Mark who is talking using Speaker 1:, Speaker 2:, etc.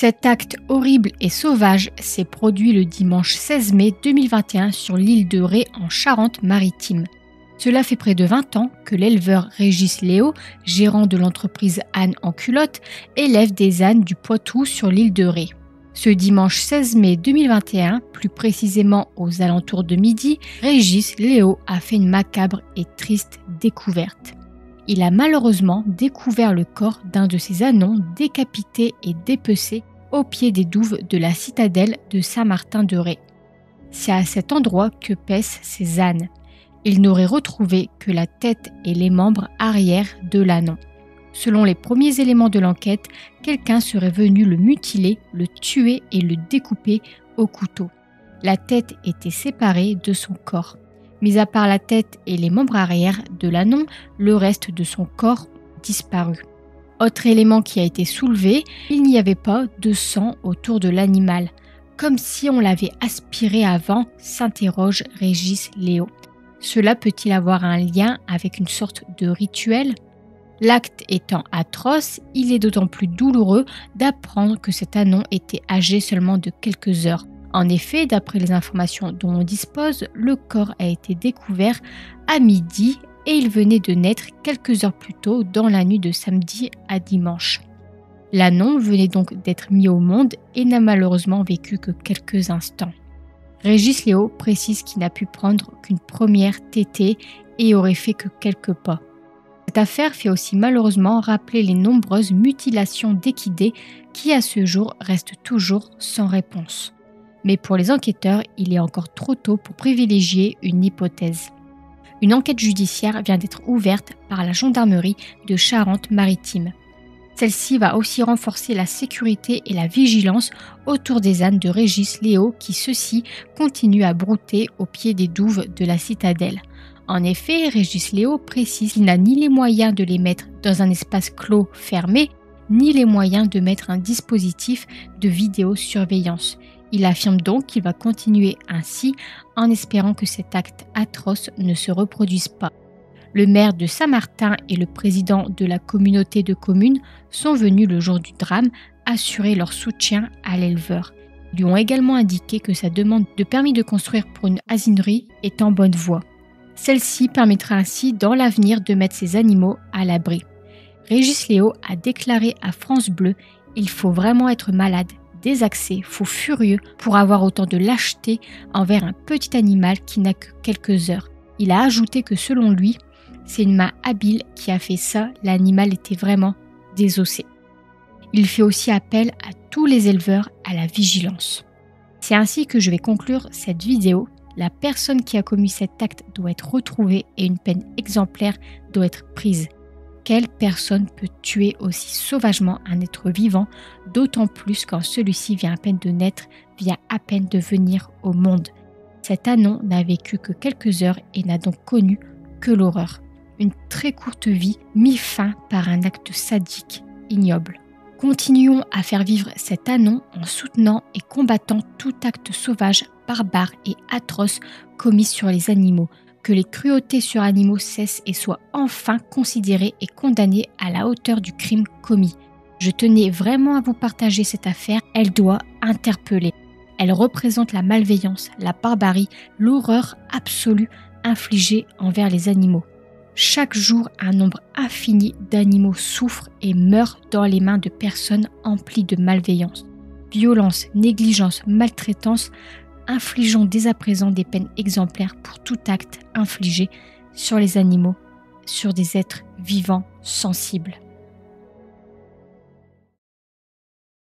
Speaker 1: Cet acte horrible et sauvage s'est produit le dimanche 16 mai 2021 sur l'île de Ré en Charente-Maritime. Cela fait près de 20 ans que l'éleveur Régis Léo, gérant de l'entreprise Ânes en culotte, élève des ânes du Poitou sur l'île de Ré. Ce dimanche 16 mai 2021, plus précisément aux alentours de midi, Régis Léo a fait une macabre et triste découverte. Il a malheureusement découvert le corps d'un de ses ânons décapité et dépecé au pied des douves de la citadelle de Saint-Martin-de-Ré. C'est à cet endroit que paissent ces ânes. Il n'aurait retrouvé que la tête et les membres arrière de l'ânon. Selon les premiers éléments de l'enquête, quelqu'un serait venu le mutiler, le tuer et le découper au couteau. La tête était séparée de son corps. Mis à part la tête et les membres arrière de l'ânon, le reste de son corps disparu. Autre élément qui a été soulevé, il n'y avait pas de sang autour de l'animal, comme si on l'avait aspiré avant, s'interroge Régis Léo. Cela peut-il avoir un lien avec une sorte de rituel ? L'acte étant atroce, il est d'autant plus douloureux d'apprendre que cet ânon était âgé seulement de quelques heures. En effet, d'après les informations dont on dispose, le corps a été découvert à midi et il venait de naître quelques heures plus tôt dans la nuit de samedi à dimanche. L'ânon venait donc d'être mis au monde et n'a malheureusement vécu que quelques instants. Régis Léo précise qu'il n'a pu prendre qu'une première tétée et aurait fait que quelques pas. Cette affaire fait aussi malheureusement rappeler les nombreuses mutilations d'équidés qui à ce jour restent toujours sans réponse. Mais pour les enquêteurs, il est encore trop tôt pour privilégier une hypothèse. Une enquête judiciaire vient d'être ouverte par la gendarmerie de Charente-Maritime. Celle-ci va aussi renforcer la sécurité et la vigilance autour des ânes de Régis Léo qui, ceux-ci, continuent à brouter au pied des douves de la citadelle. En effet, Régis Léo précise qu'il n'a ni les moyens de les mettre dans un espace clos fermé, ni les moyens de mettre un dispositif de vidéosurveillance. Il affirme donc qu'il va continuer ainsi en espérant que cet acte atroce ne se reproduise pas. Le maire de Saint-Martin et le président de la communauté de communes sont venus le jour du drame assurer leur soutien à l'éleveur. Ils lui ont également indiqué que sa demande de permis de construire pour une asinerie est en bonne voie. Celle-ci permettra ainsi dans l'avenir de mettre ces animaux à l'abri. Régis Léo a déclaré à France Bleu « Il faut vraiment être malade, désaxé, fou furieux pour avoir autant de lâcheté envers un petit animal qui n'a que quelques heures. » Il a ajouté que selon lui, c'est une main habile qui a fait ça, l'animal était vraiment désossé. Il fait aussi appel à tous les éleveurs à la vigilance. C'est ainsi que je vais conclure cette vidéo. La personne qui a commis cet acte doit être retrouvée et une peine exemplaire doit être prise. Quelle personne peut tuer aussi sauvagement un être vivant, d'autant plus quand celui-ci vient à peine de naître, vient à peine de venir au monde. Cet ânon n'a vécu que quelques heures et n'a donc connu que l'horreur. Une très courte vie mise fin par un acte sadique, ignoble. Continuons à faire vivre cet ânon en soutenant et combattant tout acte sauvage, barbare et atroce commis sur les animaux. Que les cruautés sur animaux cessent et soient enfin considérées et condamnées à la hauteur du crime commis. Je tenais vraiment à vous partager cette affaire, elle doit interpeller. Elle représente la malveillance, la barbarie, l'horreur absolue infligée envers les animaux. Chaque jour, un nombre infini d'animaux souffrent et meurent dans les mains de personnes emplies de malveillance. Violence, négligence, maltraitance, infligeons dès à présent des peines exemplaires pour tout acte infligé sur les animaux, sur des êtres vivants sensibles.